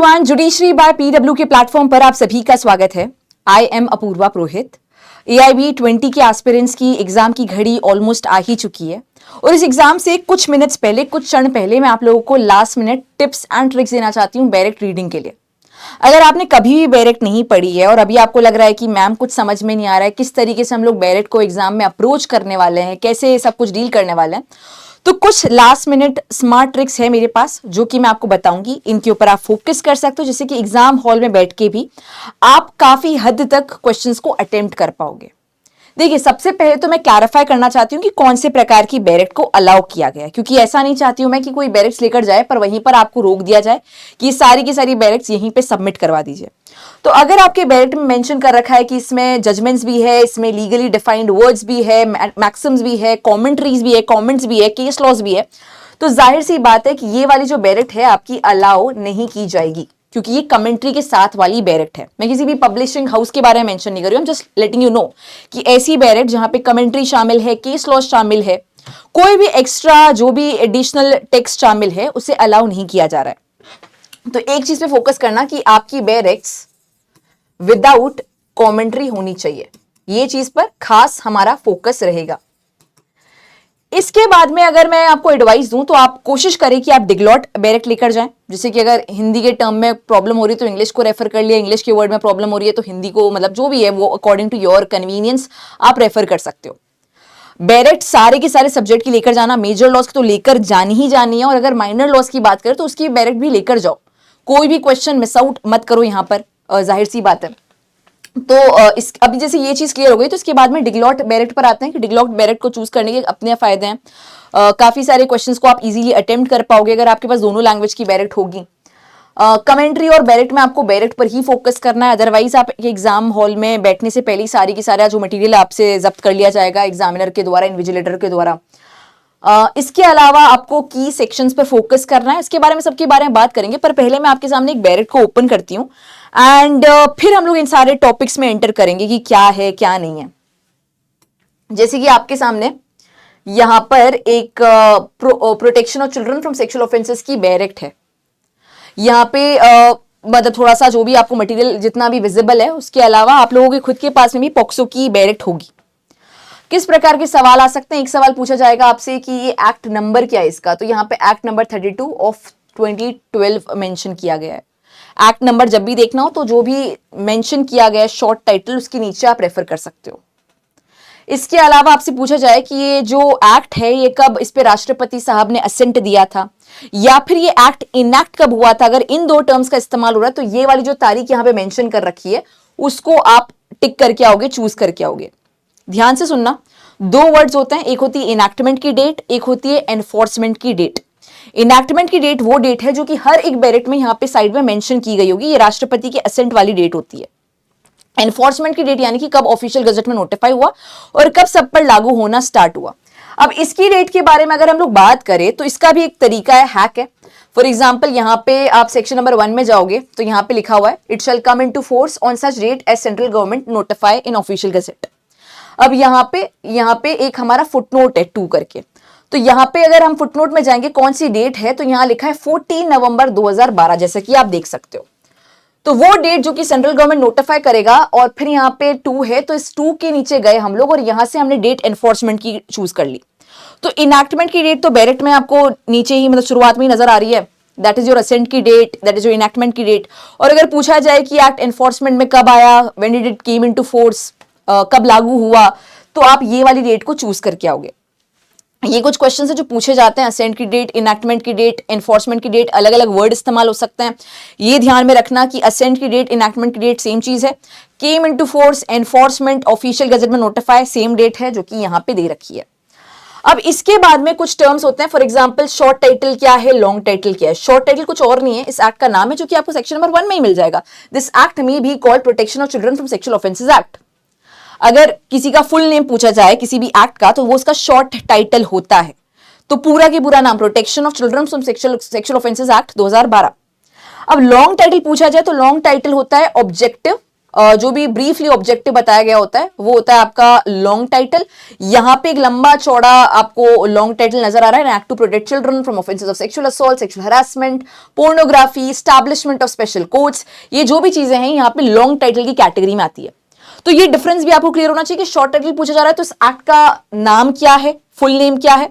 Everyone, judiciary by PW के platform पर आप सभी का स्वागत है। I am Apoorva Purohit. AIB 20 के एस्पिरेंट्स की एग्जाम की घड़ी ऑलमोस्ट आ ही चुकी है और इस एग्जाम से कुछ मिनट्स पहले, कुछ क्षण पहले मैं आप लोगों को last minute tips and tricks देना चाहती हूँ बैरेक्ट रीडिंग के लिए। अगर आपने कभी भी बैरेक्ट नहीं पढ़ी है और अभी आपको लग रहा है कि मैम कुछ समझ में नहीं आ रहा है किस तरीके से हम लोग बैरेक्ट को एग्जाम में अप्रोच करने वाले हैं, कैसे सब कुछ डील करने वाले हैं, तो कुछ लास्ट मिनट स्मार्ट ट्रिक्स है मेरे पास जो कि मैं आपको बताऊंगी। इनके ऊपर आप फोकस कर सकते हो जिससे कि एग्जाम हॉल में बैठ के भी आप काफी हद तक क्वेश्चंस को अटेम्प्ट कर पाओगे। देखिए, सबसे पहले तो मैं क्लैरिफाई करना चाहती हूँ कि कौन से प्रकार की बैरेक्ट को अलाउ किया गया है, क्योंकि ऐसा नहीं चाहती हूं मैं कि कोई बैरेक्ट्स लेकर जाए पर वहीं पर आपको रोक दिया जाए कि सारी की सारी बैरेक्ट्स यहीं पे सबमिट करवा दीजिए। तो अगर आपके बैरेक्ट में मेंशन कर रखा है कि इसमें जजमेंट्स भी है, इसमें लीगली डिफाइंड वर्ड्स भी है, मैक्सिम्स भी है, कॉमेंट्रीज भी है, कॉमेंट्स भी है, केस लॉज भी है, तो जाहिर सी बात है कि ये वाली जो बैरेक्ट है आपकी अलाउ नहीं की जाएगी, क्योंकि ये कमेंट्री के साथ वाली बैरेक्ट है। मैं किसी भी पब्लिशिंग हाउस के बारे में मेंशन नहीं कर रही हूं, जस्ट लेटिंग यू नो कि ऐसी बैरेक्ट जहां पे कमेंट्री शामिल है, केस लॉज शामिल है, कोई भी एक्स्ट्रा जो भी एडिशनल टेक्स्ट शामिल है उसे अलाउ नहीं किया जा रहा है। तो एक चीज पे फोकस करना कि आपकी बैरेक्ट्स विदाउट कमेंट्री होनी चाहिए, ये चीज पर खास हमारा फोकस रहेगा। इसके बाद में अगर मैं आपको एडवाइस दूं तो आप कोशिश करें कि आप डिग्लॉट बैरेक्ट लेकर जाएं, जैसे कि अगर हिंदी के टर्म में प्रॉब्लम हो रही है तो इंग्लिश को रेफर कर लिया, इंग्लिश के वर्ड में प्रॉब्लम हो रही है तो हिंदी को, मतलब जो भी है वो अकॉर्डिंग टू योर कन्वीनियंस आप रेफर कर सकते हो। बैरेक्ट सारे के सारे सब्जेक्ट की लेकर जाना, मेजर लॉस की तो लेकर जानी ही जानी है, और अगर माइनर लॉस की बात करें तो उसकी बैरेक्ट भी लेकर जाओ। कोई भी क्वेश्चन मिस आउट मत करो यहाँ पर, जाहिर सी बात है। तो इस अभी जैसे ये चीज क्लियर हो गई तो इसके बाद में डिग्लॉट बैरेक्ट पर आते हैं कि डिग्लॉट बैरेक्ट को चूज करने के अपने फायदे हैं। काफी सारे क्वेश्चंस को आप इजीली अटेम्प्ट कर पाओगे अगर आपके पास दोनों लैंग्वेज की बैरेक्ट होगी। कमेंट्री और बैरेक्ट में आपको बैरेक्ट पर ही फोकस करना है, अदरवाइज आप एग्जाम हॉल में बैठने से पहले सारी की सारा जो मटेरियल आपसे जब्त कर लिया जाएगा एग्जामिनर के द्वारा, इन्विजिलेटर के द्वारा। इसके अलावा आपको की सेक्शंस पर फोकस करना है, इसके बारे में सबके बारे में बात करेंगे, पर पहले मैं आपके सामने एक बैरेक्ट को ओपन करती हूँ एंड फिर हम लोग इन सारे टॉपिक्स में एंटर करेंगे कि क्या है क्या नहीं है। जैसे कि आपके सामने यहां पर एक protection of children from sexual offences की बैरेक्ट है। यहाँ पे मतलब थोड़ा सा जो भी आपको मटेरियल जितना भी विजिबल है, उसके अलावा आप लोगों के खुद के पास में भी पॉक्सो की बैरेक्ट होगी। किस प्रकार के सवाल आ सकते हैं? एक सवाल पूछा जाएगा आपसे कि ये एक्ट नंबर क्या है इसका, तो यहाँ पे एक्ट नंबर 32 ऑफ 2012 मेंशन किया गया है। एक्ट नंबर जब भी देखना हो तो जो भी मेंशन किया गया है शॉर्ट टाइटल, उसके नीचे आप रेफर कर सकते हो। इसके अलावा आपसे पूछा जाए कि ये जो एक्ट है ये कब इस पे राष्ट्रपति साहब ने असेंट दिया था, या फिर ये एक्ट इनैक्ट कब हुआ था। अगर इन दो टर्म्स का इस्तेमाल हो रहा है तो ये वाली जो तारीख यहाँ पे मेंशन कर रखी है उसको आप टिक करके आओगे, चूज करके आओगे। ध्यान से सुनना, दो वर्ड्स होते हैं, एक होती है इनैक्टमेंट की डेट, एक होती है एनफोर्समेंट की डेट। इनैक्टमेंट की डेट वो डेट है जो कि हर एक बैरेक्ट में यहाँ पे साइड में मेंशन की गई होगी, ये राष्ट्रपति के असेंट वाली डेट होती है। एनफोर्समेंट की डेट यानी कि कब ऑफिशियल गजट में नोटिफाई हुआ और कब सब पर लागू होना स्टार्ट हुआ। अब इसकी डेट के बारे में अगर हम लोग बात करें तो इसका भी एक तरीका है, हैक है। फॉर एग्जाम्पल यहाँ पे आप सेक्शन नंबर 1 में जाओगे तो यहाँ पे लिखा हुआ है it shall come into force on such date as central government notify in official gazette. अब यहाँ पे एक हमारा फुटनोट है 2 करके, तो यहाँ पे अगर हम फुटनोट में जाएंगे कौन सी डेट है तो यहाँ लिखा है 14 नवंबर 2012, जैसा कि आप देख सकते हो। तो वो डेट जो कि सेंट्रल गवर्नमेंट नोटिफाई करेगा, और फिर यहाँ पे 2 है तो इस 2 के नीचे गए हम लोग और यहाँ से हमने डेट एनफोर्समेंट की चूज कर ली। तो इनैक्टमेंट की डेट तो बैरेक्ट में आपको नीचे ही, मतलब शुरुआत में ही नजर आ रही है, दैट इज योर असेंट की date, that is your enactment की डेट। और अगर पूछा जाए कि एक्ट एनफोर्समेंट में कब आया, when did it came into force, कब लागू हुआ, तो आप ये वाली डेट को चूज करके आओगे। ये कुछ क्वेश्चन है जो पूछे जाते हैं, असेंट की डेट, इनैक्टमेंट की डेट, एनफोर्समेंट की डेट, अलग अलग वर्ड इस्तेमाल हो सकते हैं। ये ध्यान में रखना कि असेंट की डेट, इनैक्टमेंट की डेट सेम चीज है, came into force, enforcement official gazette में नोटिफाई सेम डेट है जो कि यहाँ पे दे रखी है। अब इसके बाद में कुछ टर्म्स होते हैं, फॉर एग्जाम्पल शॉर्ट टाइटल क्या है, लॉन्ग टाइटल क्या है। शॉर्ट टाइटल कुछ और नहीं है, इस एक्ट का नाम है जो कि आपको सेक्शन नंबर 1 में ही मिल जाएगा। This act may be called protection of children from sexual offences act. अगर किसी का फुल नेम पूछा जाए किसी भी एक्ट का तो वो उसका शॉर्ट टाइटल होता है, तो पूरा के पूरा नाम protection of children from sexual offences act 2012। अब लॉन्ग टाइटल पूछा जाए तो लॉन्ग टाइटल होता है ऑब्जेक्टिव जो भी ब्रीफली ऑब्जेक्टिव बताया गया होता है वो होता है आपका लॉन्ग टाइटल। यहाँ पे एक लंबा चौड़ा आपको लॉन्ग टाइटल नजर आ रहा है, act to protect children from offences of sexual assault, sexual harassment, pornography, establishment of special courts. ये जो भी चीजें हैं यहाँ पे लॉन्ग टाइटल की कैटेगरी में आती है। तो ये डिफरेंस भी आपको क्लियर होना चाहिए कि शॉर्ट टाइटल पूछा जा रहा है तो इस एक्ट का नाम क्या है, फुल नेम क्या है,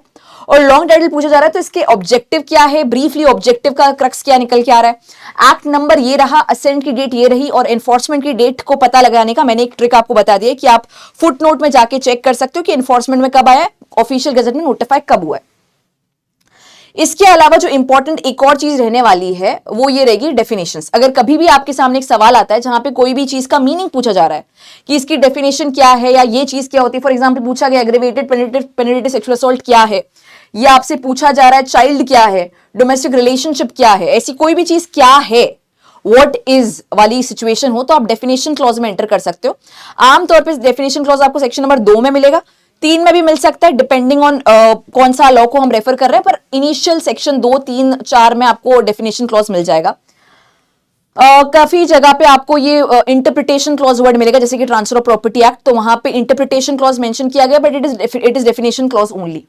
और लॉन्ग टाइटल पूछा जा रहा है तो इसके ऑब्जेक्टिव क्या है, ब्रीफली ऑब्जेक्टिव का क्रक्स क्या निकल के आ रहा है। एक्ट नंबर ये रहा, असेंट की डेट ये रही, और एनफोर्समेंट की डेट को पता लगाने का मैंने एक ट्रिक आपको बता दिया कि आप फुटनोट में जाके चेक कर सकते हो कि एनफोर्समेंट में कब आया, ऑफिशियल गजट में नोटिफाई कब हुआ है। इसके अलावा जो इंपॉर्टेंट एक और चीज रहने वाली है वो ये रहेगी डेफिनेशंस। अगर कभी भी आपके सामने एक सवाल आता है जहां पे कोई भी चीज का मीनिंग पूछा जा रहा है कि इसकी डेफिनेशन क्या है या ये चीज क्या होती है, फॉर एग्जांपल पूछा गया एग्रेवेटेड पेनिट्रेटिव सेक्सुअल असॉल्ट क्या है, या आपसे पूछा जा रहा है चाइल्ड क्या है, डोमेस्टिक रिलेशनशिप क्या है, ऐसी कोई भी चीज क्या है, व्हाट इज वाली सिचुएशन हो तो आप डेफिनेशन क्लॉज में एंटर कर सकते हो। आमतौर पर डेफिनेशन क्लॉज आपको सेक्शन नंबर 2 में मिलेगा, 3 में भी मिल सकता है डिपेंडिंग ऑन कौन सा लॉ को हम रेफर कर रहे हैं, पर इनिशियल सेक्शन 2, 3, 4 में आपको डेफिनेशन क्लॉज मिल जाएगा। काफी जगह पे आपको ये इंटरप्रिटेशन क्लॉज वर्ड मिलेगा, जैसे कि ट्रांसफर ऑफ प्रॉपर्टी एक्ट, तो वहां पे इंटरप्रिटेशन क्लॉज मेंशन किया गया, but it is definition clause only.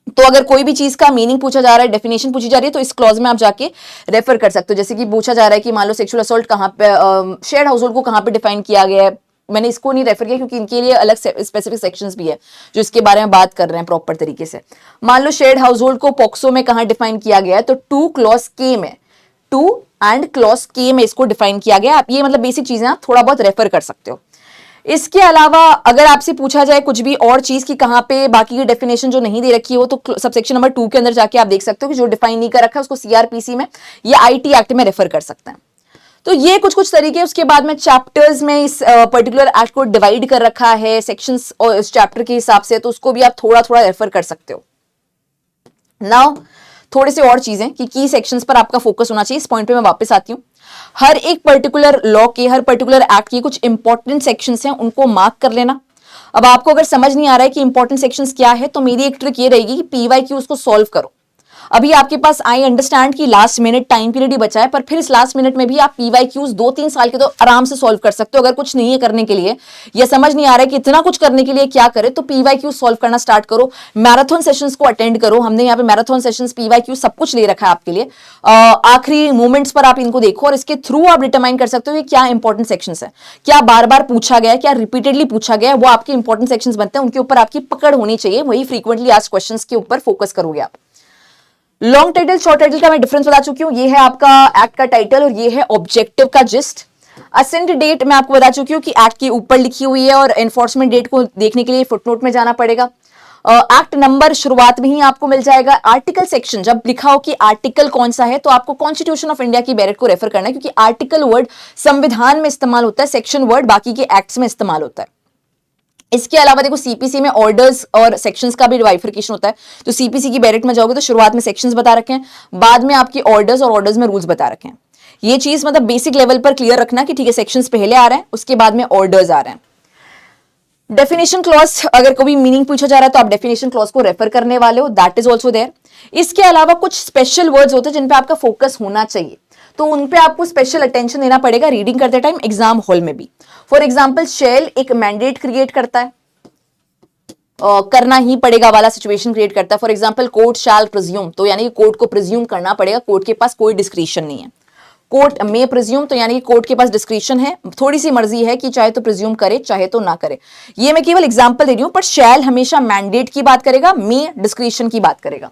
तो अगर कोई भी चीज का मीनिंग पूछा जा रहा है, डेफिनेशन पूछी जा रही है, तो इस क्लॉज में आप जाके रेफर कर सकते हो। जैसे कि पूछा जा रहा है कि मान लो सेक्सुअल असॉल्ट कहां पे, शेयर्ड हाउसहोल्ड को कहां पे डिफाइन किया गया है, मैंने इसको नहीं रेफर किया क्योंकि इनके लिए अलग स्पेसिफिक सेक्शंस भी है जो इसके बारे में बात कर रहे हैं प्रॉपर तरीके से। मान लो शेयर्ड हाउसहोल्ड को पॉक्सो में कहां डिफाइन किया गया है, तो 2 क्लॉज के में, 2 एंड क्लॉज के में इसको डिफाइन किया गया। आप ये मतलब बेसिक चीजें आप थोड़ा बहुत रेफर कर सकते हो। इसके अलावा अगर आपसे पूछा जाए कुछ भी और चीज की कहां पे बाकी की डेफिनेशन जो नहीं दे रखी हो, तो सबसेक्शन नंबर 2 के अंदर जाके आप देख सकते हो कि जो डिफाइन नहीं कर रखा है उसको सीआरपीसी में या आईटी एक्ट में रेफर कर सकते हैं। तो ये कुछ तरीके। उसके बाद में चैप्टर्स में इस पर्टिकुलर एक्ट को डिवाइड कर रखा है सेक्शंस और इस चैप्टर के हिसाब से, तो उसको भी आप थोड़ा थोड़ा रेफर कर सकते हो। नाउ थोड़े से और चीजें कि की सेक्शंस पर आपका फोकस होना चाहिए, इस पॉइंट पे मैं वापस आती हूँ। हर एक पर्टिकुलर लॉ के, हर पर्टिकुलर एक्ट की कुछ इंपॉर्टेंट सेक्शंस हैं, उनको मार्क कर लेना। अब आपको अगर समझ नहीं आ रहा है कि इंपॉर्टेंट सेक्शंस क्या है, तो मेरी एक ट्रिक ये रहेगी कि पीवाईक्यू उसको सॉल्व करो। अभी आपके पास आई अंडरस्टैंड कि लास्ट मिनट टाइम पीरियड ही बचा है, पर फिर इस लास्ट मिनट में भी आप पीवाईक्यूज 2-3 साल के तो आराम से सॉल्व कर सकते हो। अगर कुछ नहीं है करने के लिए या समझ नहीं आ रहा है कि इतना कुछ करने के लिए क्या करे, तो पीवाईक्यू सॉल्व करना स्टार्ट करो। मैराथन सेशंस को अटेंड करो, हमने यहाँ पे मैराथन सेशंस पीवाईक्यू सब कुछ ले रखा है आपके लिए। आखिरी मोमेंट्स पर आप इनको देखो और इसके थ्रू आप डिटरमाइन कर सकते हो कि क्या इंपॉर्टेंट सेक्शंस है, क्या बार बार पूछा गया है, क्या रिपीटेडली पूछा गया है, वो आपके इंपॉर्टेंट सेक्शंस बनते हैं, उनके ऊपर आपकी पकड़ होनी चाहिए। वही फ्रीक्वेंटली आस्क्ड क्वेश्चंस के ऊपर फोकस करोगे आप। लॉन्ग टाइटल शॉर्ट टाइटल का मैं डिफरेंस बता चुकी हूं। ये है आपका एक्ट का टाइटल और ये है ऑब्जेक्टिव का जिस्ट। असेंट डेट मैं आपको बता चुकी हूँ कि एक्ट के ऊपर लिखी हुई है और एनफोर्समेंट डेट को देखने के लिए फुटनोट में जाना पड़ेगा। एक्ट नंबर शुरुआत में ही आपको मिल जाएगा। आर्टिकल सेक्शन जब लिखा हो कि आर्टिकल कौन सा है, तो आपको कॉन्स्टिट्यूशन ऑफ इंडिया की बैरेट को रेफर करना है, क्योंकि आर्टिकल वर्ड संविधान में इस्तेमाल होता है, सेक्शन वर्ड बाकी के एक्ट्स में इस्तेमाल होता है। इसके अलावा देखो सीपीसी में ऑर्डर्स और सेक्शंस का भी बाइफरकेशन होता है। तो सीपीसी की बैरेट में जाओगे तो शुरुआत में सेक्शंस बता रखे हैं, बाद में आपके ऑर्डर्स और ऑर्डर्स में रूल्स बता रखे हैं। ये चीज मतलब बेसिक लेवल पर क्लियर रखना कि ठीक है सेक्शंस पहले आ रहे हैं, उसके बाद में ऑर्डर्स आ रहे हैं। डेफिनेशन क्लॉज, अगर कोई मीनिंग पूछा जा रहा है तो आप डेफिनेशन क्लॉज को रेफर करने वाले हो, दैट इज ऑल्सो देयर। इसके अलावा कुछ स्पेशल वर्ड्स होते हैं जिन पे आपका फोकस होना चाहिए, तो उन पे आपको स्पेशल अटेंशन देना पड़ेगा रीडिंग करते टाइम, एग्जाम हॉल में भी। फॉर एग्जाम्पल शेल एक मैंडेट क्रिएट करता है, करना ही पड़ेगा वाला सिचुएशन क्रिएट करता है। For example court shell presume, तो यानी कि कोर्ट को प्रिज्यूम करना पड़ेगा, कोर्ट के पास कोई डिस्क्रिशन नहीं है। कोर्ट में प्रिज्यूम, तो यानी कि कोर्ट के पास डिस्क्रिशन है, थोड़ी सी मर्जी है कि चाहे तो प्रिज्यूम करे चाहे तो ना करे। ये मैं केवल एग्जांपल दे रही हूं, पर शैल हमेशा मैंडेट की बात करेगा, में डिस्क्रिशन की बात करेगा।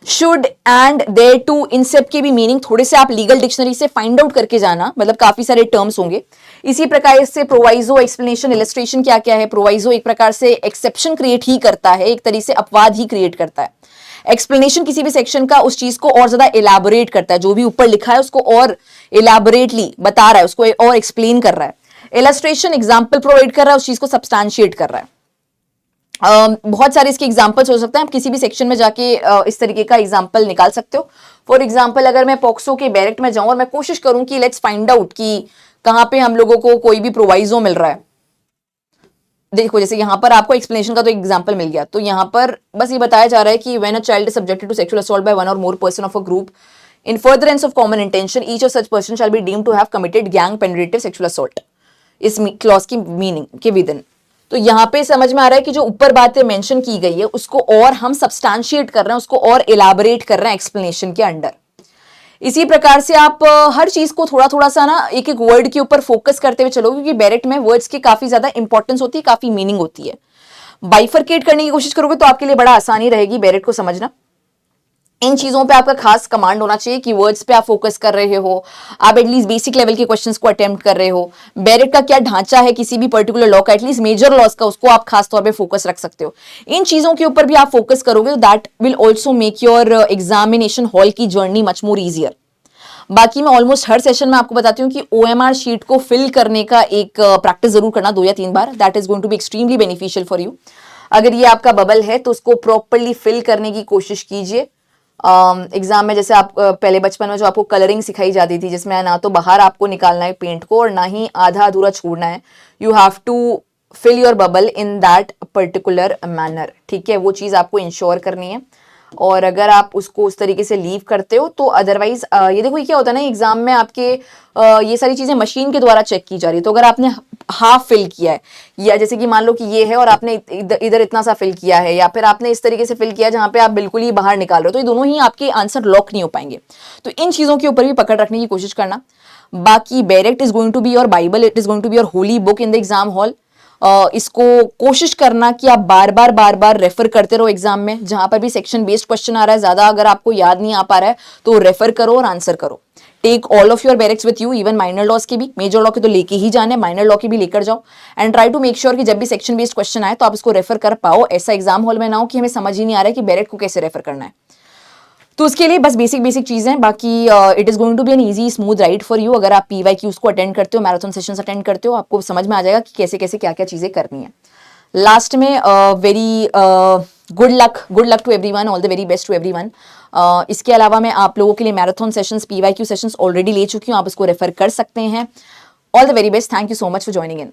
शुड एंड देयर टू, इन सब के भी मीनिंग थोड़े से आप लीगल डिक्शनरी से फाइंड आउट करके जाना, मतलब काफी सारे टर्म्स होंगे। इसी प्रकार से प्रोवाइजो, एक्सप्लेनेशन, इलस्ट्रेशन क्या क्या है। प्रोवाइजो एक प्रकार से एक्सेप्शन क्रिएट ही करता है, एक तरीके से अपवाद ही क्रिएट करता है। एक्सप्लेनेशन किसी भी सेक्शन का उस चीज को और ज्यादा एलैबोरेट करता है, जो भी ऊपर लिखा है उसको और एलैबोरेटली बता रहा है, उसको और एक्सप्लेन कर रहा है। इलस्ट्रेशन एग्जाम्पल प्रोवाइड कर रहा है, उस चीज को सब्सटैंशिएट कर रहा है। बहुत सारे इसके एग्जाम्पल्स हो सकते हैं, आप किसी भी सेक्शन में जाके इस तरीके का एग्जाम्पल निकाल सकते हो। फॉर एग्जाम्पल अगर मैं पॉक्सो के बैरेक्ट में जाऊं और मैं कोशिश करूं कि लेट्स फाइंड आउट कि कहां पे हम लोगों को कोई भी प्रोवाइजो मिल रहा है। देखो जैसे यहाँ पर आपको एक्सप्लेनेशन का तो एग्जांपल मिल गया, तो यहाँ पर बस ये बताया जा रहा है कि when a child is subjected to sexual assault by one or more person of a group, in furtherance of common intention each of such person shall be deemed to have committed gang penetrative sexual assault, इस clause की meaning के within. तो यहाँ पे समझ में आ रहा है कि जो ऊपर बातें मेंशन की गई है उसको और हम सब्सटैंशिएट कर रहे हैं, उसको और इलाबोरेट कर रहे हैं एक्सप्लेनेशन के अंडर। इसी प्रकार से आप हर चीज को थोड़ा थोड़ा सा ना एक एक वर्ड के ऊपर फोकस करते हुए चलो, क्योंकि बैरेट में वर्ड्स की काफी ज्यादा इंपॉर्टेंस होती है, काफी मीनिंग होती है। बाइफरकेट करने की कोशिश करोगे तो आपके लिए बड़ा आसानी रहेगी बैरेट को समझना। इन चीजों पे आपका खास कमांड होना चाहिए कि वर्ड्स पे आप फोकस कर रहे हो, आप एटलीस्ट बेसिक लेवल के क्वेश्चंस को अटेम्प्ट कर रहे हो, बैरेट का क्या ढांचा है किसी भी पर्टिकुलर लॉ का, एटलीस्ट मेजर लॉज का, उसको आप खास तौर पे फोकस रख सकते हो। इन चीजों के ऊपर भी आप फोकस करोगे तो that will also make your examination hall की जर्नी मच मोर ईजियर। बाकी मैं ऑलमोस्ट हर सेशन में आपको बताती हूँ कि OMR शीट को फिल करने का एक प्रैक्टिस जरूर करना 2 या 3 बार, that is going to be extremely beneficial for you. अगर ये आपका बबल है तो उसको प्रॉपरली फिल करने की कोशिश कीजिए। एग्जाम में जैसे आप पहले बचपन में जो आपको कलरिंग सिखाई जाती थी, जिसमें ना तो बाहर आपको निकालना है पेंट को और ना ही आधा अधूरा छोड़ना है, you have to fill your bubble in that particular manner, ठीक है, वो चीज़ आपको इंश्योर करनी है। और अगर आप उसको उस तरीके से लीव करते हो तो अदरवाइज ये देखो ये क्या होता है ना, एग्जाम में आपके ये सारी चीजें मशीन के द्वारा चेक की जा रही है। तो अगर आपने हाफ फिल किया है, या जैसे कि मान लो कि ये है और आपने इधर इतना सा फिल किया है, या फिर आपने इस तरीके से फिल किया जहां पे आप बिल्कुल ही बाहर निकाल रहे हो, तो ये दोनों ही आपके आंसर लॉक नहीं हो पाएंगे। तो इन चीजों के ऊपर भी पकड़ रखने की कोशिश करना। बाकी bare act is going to be your bible, it is going to be your holy book in the exam hall. इसको कोशिश करना कि आप बार बार रेफर करते रहो एग्जाम में, जहां पर भी सेक्शन बेस्ड क्वेश्चन आ रहा है, ज्यादा अगर आपको याद नहीं आ पा रहा है तो रेफर करो और आंसर करो। Take all of your bare acts with you, even minor laws के भी, मेजर लॉ के तो लेके ही जाने, माइनर लॉ के भी लेकर जाओ। And try to make sure कि जब भी सेक्शन बेस्ड क्वेश्चन आए तो आप इसको रेफर कर पाओ, ऐसा एग्जाम हॉल में ना हो कि हमें समझ ही नहीं आ रहा है कि बैरेट को कैसे रेफर करना है। तो उसके लिए बस बेसिक चीजें, बाकी it is going to be an easy smooth ride for you. अगर आप PYQs को अटेंड करते हो, मैराथन सेशंस अटेंड करते हो, आपको समझ में आ जाएगा कि कैसे कैसे क्या क्या चीजें करनी है। लास्ट में very good luck to everyone, all the very best to everyone. इसके अलावा मैं आप लोगों के लिए marathon sessions, PYQ sessions already ले चुकी हूँ, आप उसको रेफर कर सकते हैं। All the very best, thank you so much for joining in.